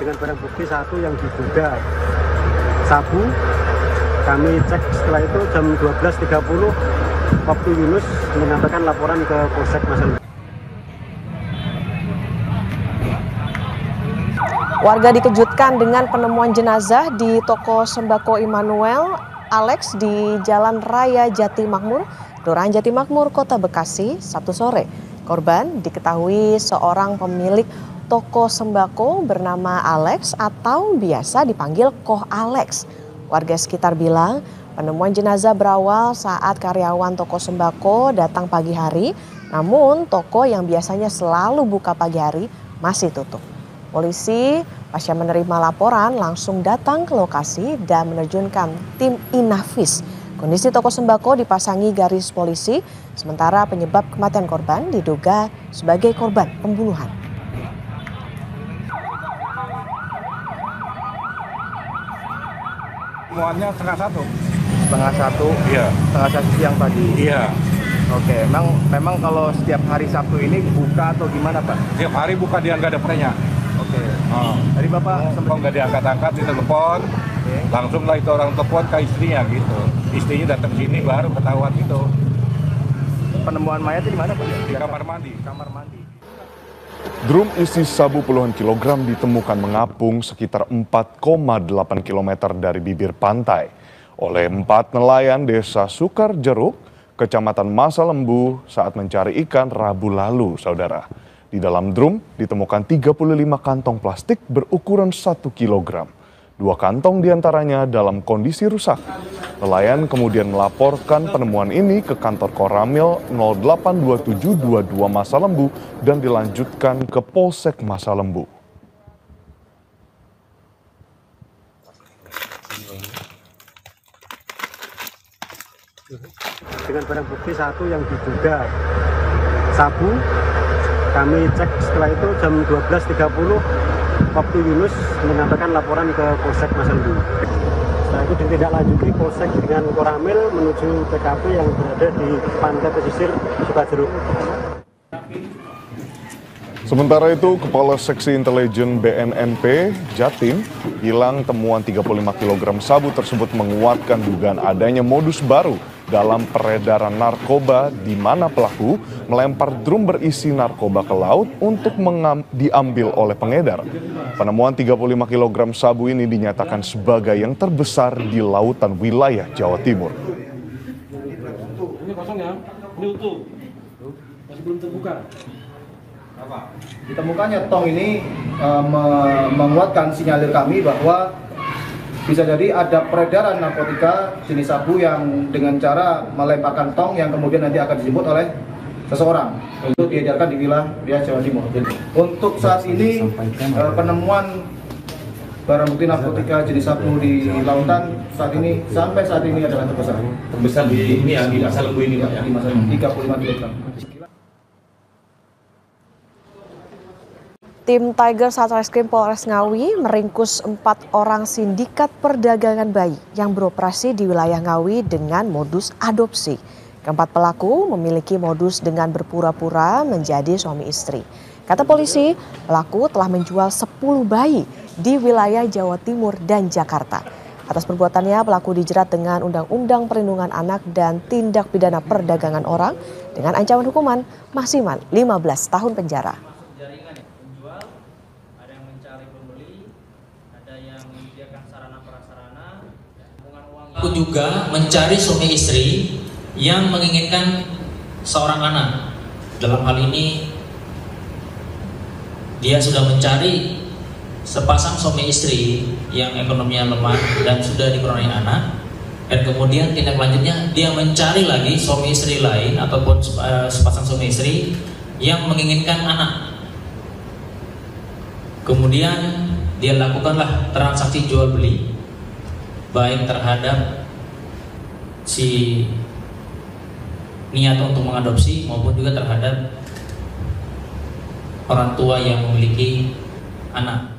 dengan barang bukti satu yang diduga sabu. Kami cek setelah itu jam 12.30 waktu Yunus menyampaikan laporan ke Polsek Masalembu. Warga dikejutkan dengan penemuan jenazah di toko sembako Immanuel Alex di Jalan Raya Jati Makmur, Kelurahan Jati Makmur, Kota Bekasi, Sabtu sore. Korban diketahui seorang pemilik toko sembako bernama Alex atau biasa dipanggil Koh Alex. Warga sekitar bilang penemuan jenazah berawal saat karyawan toko sembako datang pagi hari, namun toko yang biasanya selalu buka pagi hari masih tutup. Polisi pasca menerima laporan langsung datang ke lokasi dan menerjunkan tim Inafis. Kondisi toko sembako dipasangi garis polisi, sementara penyebab kematian korban diduga sebagai korban pembunuhan. Semuanya setengah satu. Setengah satu? Iya. Setengah satu siang tadi? Iya. Oke, memang kalau setiap hari Sabtu ini buka atau gimana Pak? Setiap hari buka, dia nggak ada perenya. Oke. Oh. Tadi Bapak Kok nggak diangkat-angkat, ditelepon, langsung lah itu orang telepon ke istrinya gitu. Istrinya datang sini baru ketahuan itu. Penemuan mayat di mana Pak? Di kamar mandi. Kamar mandi. Drum isi sabu puluhan kilogram ditemukan mengapung sekitar 4,8 km dari bibir pantai oleh 4 nelayan desa Sukarjeruk, Kecamatan Masalembu saat mencari ikan Rabu lalu, saudara. Di dalam drum ditemukan 35 kantong plastik berukuran 1 kg. 2 kantong diantaranya dalam kondisi rusak. Nelayan kemudian melaporkan penemuan ini ke kantor Koramil 082722 Masalembu dan dilanjutkan ke Polsek Masalembu. Dengan barang bukti satu yang diduga sabu. Kami cek setelah itu jam 12.30 waktu Yunus menyampaikan laporan ke Polsek Masalembu. Setelah itu ditindaklanjuti Polsek dengan Koramil menuju TKP yang berada di pantai pesisir Sukarjeruk. Sementara itu, Kepala Seksi Intelijen BNNP Jatim bilang temuan 35 kg sabu tersebut menguatkan dugaan adanya modus baru dalam peredaran narkoba di mana pelaku melempar drum berisi narkoba ke laut untuk diambil oleh pengedar. Penemuan 35 kg sabu ini dinyatakan sebagai yang terbesar di lautan wilayah Jawa Timur. Ini kosong ya? Ini utuh. Masih belum terbuka. Ditemukannya tong ini menguatkan sinyalir kami bahwa bisa jadi ada peredaran narkotika jenis sabu yang dengan cara melemparkan tong yang kemudian nanti akan dijemput oleh seseorang untuk diedarkan di wilayah Jawa Timur. Untuk saat ini penemuan barang bukti narkotika jenis sabu di lautan sampai saat ini adalah terbesar. Terbesar di ini ya, di Masalembu ini Pak ya. Di Masalembu 35 kg. Tim Tiger Satreskrim Polres Ngawi meringkus 4 orang sindikat perdagangan bayi yang beroperasi di wilayah Ngawi dengan modus adopsi. Keempat pelaku memiliki modus dengan berpura-pura menjadi suami istri. Kata polisi, pelaku telah menjual 10 bayi di wilayah Jawa Timur dan Jakarta. Atas perbuatannya, pelaku dijerat dengan Undang-Undang Perlindungan Anak dan Tindak Pidana Perdagangan Orang dengan ancaman hukuman maksimal 15 tahun penjara. Aku juga mencari suami istri yang menginginkan seorang anak. Dalam hal ini dia sudah mencari sepasang suami istri yang ekonominya lemah dan sudah dikurangin anak, dan kemudian tindak lanjutnya dia mencari lagi suami istri lain ataupun sepasang suami istri yang menginginkan anak. Kemudian dia lakukanlah transaksi jual beli baik terhadap si niat untuk mengadopsi maupun juga terhadap orang tua yang memiliki anak.